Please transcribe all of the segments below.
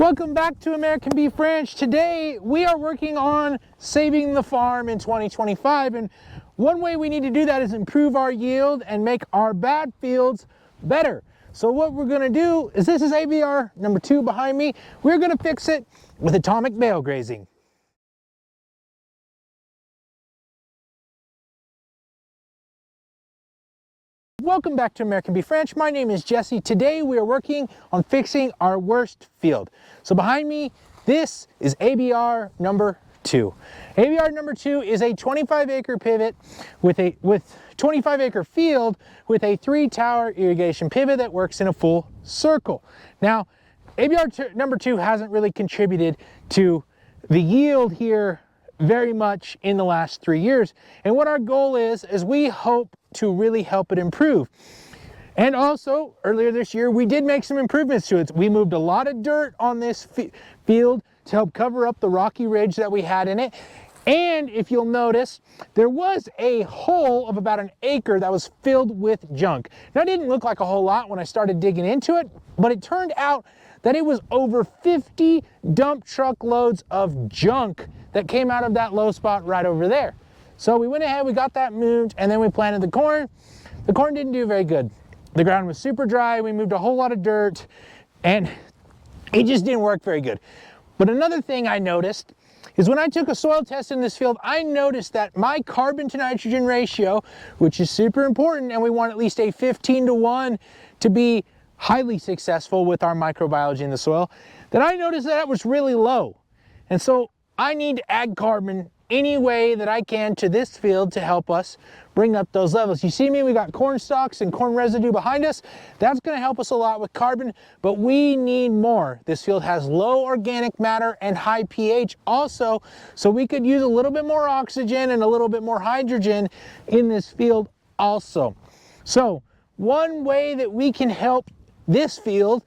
Welcome back to American Beef Ranch. Today we are working on saving the farm in 2025, and one way we need to do that is improve our yield and make our bad fields better. So what we're going to do is, this is ABR number 2 behind me. We're going to fix it with atomic bale grazing. Welcome back to American Beef Ranch. My name is Jesse. Today we are working on fixing our worst field. So behind me, this is ABR number 2. ABR number 2 is a 25-acre pivot with 25-acre field with a 3-tower irrigation pivot that works in a full circle. Now, ABR number 2 hasn't really contributed to the yield here very much in the last 3 years. And what our goal is we hope to really help it improve. And also, earlier this year, we did make some improvements to it. We moved a lot of dirt on this field to help cover up the rocky ridge that we had in it. And if you'll notice, there was a hole of about 1 acre that was filled with junk. Now, it didn't look like a whole lot when I started digging into it, but it turned out that it was over 50 dump truck loads of junk that came out of that low spot right over there. So we went ahead, we got that moved, and then we planted the corn. The corn didn't do very good. The ground was super dry, we moved a whole lot of dirt, and it just didn't work very good. But another thing I noticed is when I took a soil test in this field, I noticed that my carbon to nitrogen ratio, which is super important, and we want at least a 15-to-1 to be highly successful with our microbiology in the soil, that I noticed that was really low. And so I need to add carbon any way that I can to this field to help us bring up those levels. You see me, we got corn stalks and corn residue behind us. That's going to help us a lot with carbon, but we need more. This field has low organic matter and high pH also, so we could use a little bit more oxygen and a little bit more hydrogen in this field also. So one way that we can help this field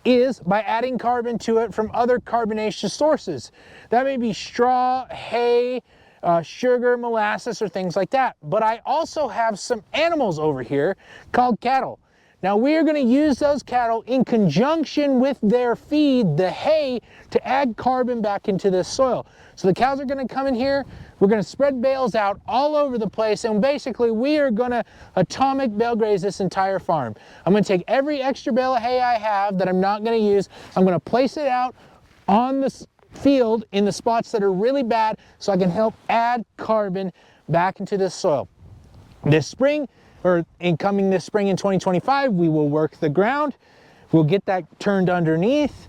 is by adding carbon to it from other carbonaceous sources. That may be straw, hay, sugar, molasses, or things like that. But I also have some animals over here called cattle. Now we are going to use those cattle in conjunction with their feed, the hay, to add carbon back into this soil. So the cows are going to come in here, we're going to spread bales out all over the place, and basically we are going to atomic bale graze this entire farm. I'm going to take every extra bale of hay I have that I'm not going to use, I'm going to place it out on the field in the spots that are really bad so I can help add carbon back into this soil. This spring, or incoming this spring in 2025, we will work the ground, we'll get that turned underneath,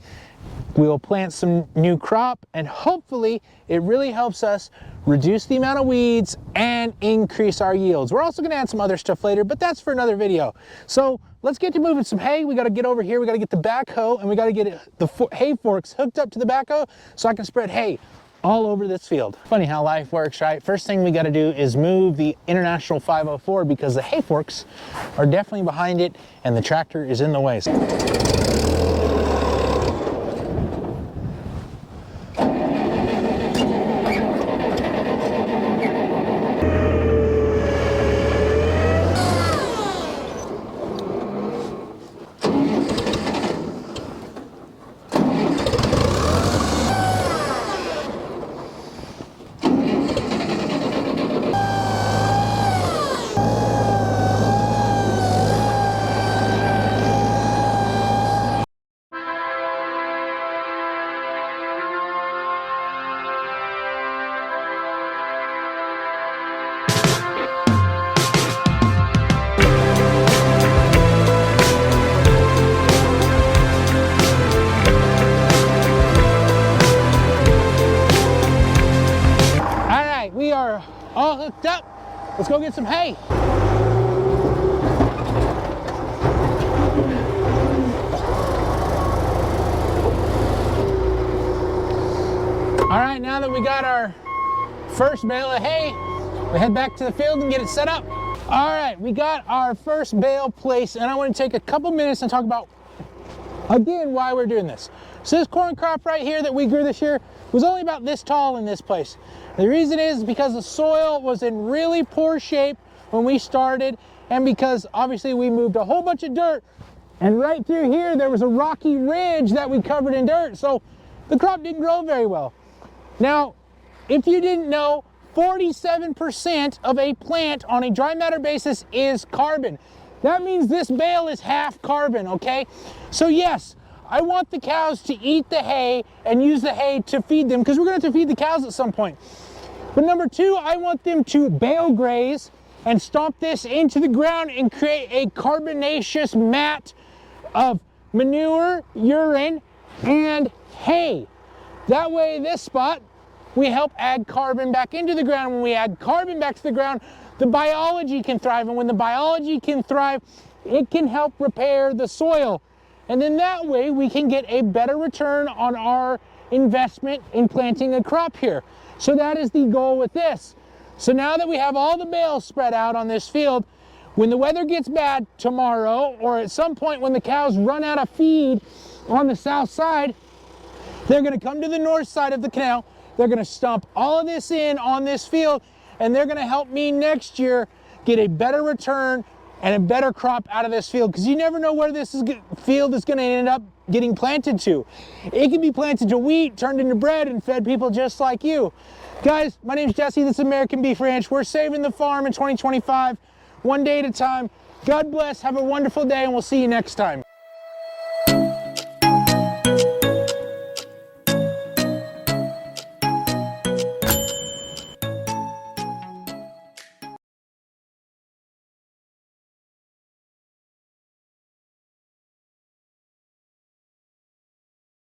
we'll plant some new crop, and hopefully it really helps us reduce the amount of weeds and increase our yields. We're also going to add some other stuff later, but that's for another video. So let's get to moving some hay. We got to get over here, we got to get the backhoe, and we got to get the hay forks hooked up to the backhoe so I can spread hay all over this field. Funny how life works, right? First thing we got to do is move the International 504 because the hay forks are definitely behind it and the tractor is in the way. We are all hooked up. Let's go get some hay. All right, now that we got our first bale of hay, we head back to the field and get it set up. All right, we got our first bale placed, and I want to take a couple minutes and talk about, again, why we're doing this. So this corn crop right here that we grew this year was only about this tall in this place. The reason is because the soil was in really poor shape when we started, and because obviously we moved a whole bunch of dirt And right through here, there was a rocky ridge that we covered in dirt, so the crop didn't grow very well. Now, if you didn't know, 47% of a plant on a dry matter basis is carbon. That means this bale is half carbon, okay? So yes, I want the cows to eat the hay and use the hay to feed them, because we're going to have to feed the cows at some point. But number two, I want them to bale graze and stomp this into the ground and create a carbonaceous mat of manure, urine, and hay. That way, this spot, we help add carbon back into the ground. When we add carbon back to the ground, the biology can thrive. And when the biology can thrive, it can help repair the soil. And then that way, we can get a better return on our investment in planting a crop here. So that is the goal with this. So now that we have all the bales spread out on this field, when the weather gets bad tomorrow, or at some point when the cows run out of feed on the south side, they're going to come to the north side of the canal. They're going to stomp all of this in on this field, and they're going to help me next year get a better return and a better crop out of this field, because you never know where this field is going to end up getting planted to. It can be planted to wheat, turned into bread, and fed people just like you. Guys, my name is Jesse. This is American Beef Ranch. We're saving the farm in 2025, one day at a time. God bless. Have a wonderful day, and we'll see you next time.